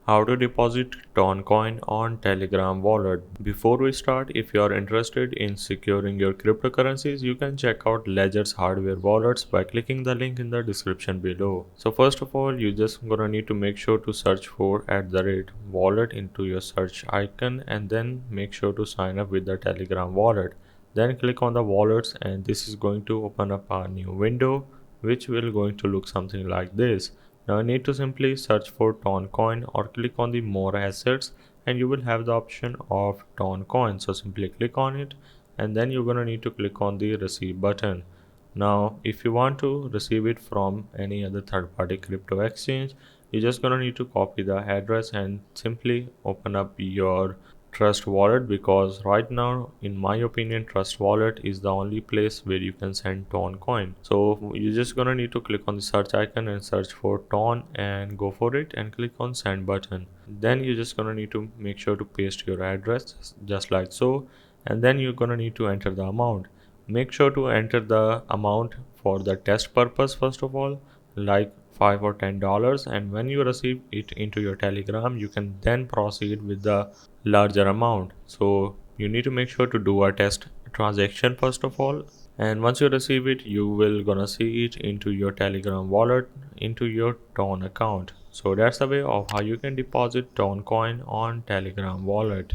How to deposit Toncoin on Telegram wallet. Before we start, if you are interested in securing your cryptocurrencies, you can check out Ledger's hardware wallets by clicking the link in the description below. So first of all, you just gonna need to make sure to search for @wallet into your search icon and then make sure to sign up with the Telegram wallet. Then click on the wallets and this is going to open up a new window which will going to look something like this. Now you need to simply search for Toncoin or click on the more assets and you will have the option of Toncoin. So simply click on it and then you're gonna need to click on the receive button. Now if you want to receive it from any other third-party crypto exchange, you're just gonna need to copy the address and simply open up your Trust Wallet, because right now in my opinion Trust Wallet is the only place where you can send Toncoin. So you're just gonna need to click on the search icon and search for Ton and go for it and click on send button. Then you're just gonna need to make sure to paste your address just like so, and then you're gonna need to enter the amount. Make sure to enter the amount for the test purpose first of all, like $5 or $10, and when you receive it into your Telegram you can then proceed with the larger amount. So you need to make sure to do a test transaction first of all, and once you receive it you will gonna see it into your Telegram wallet into your Ton account. So that's the way of how you can deposit Ton coin on Telegram wallet.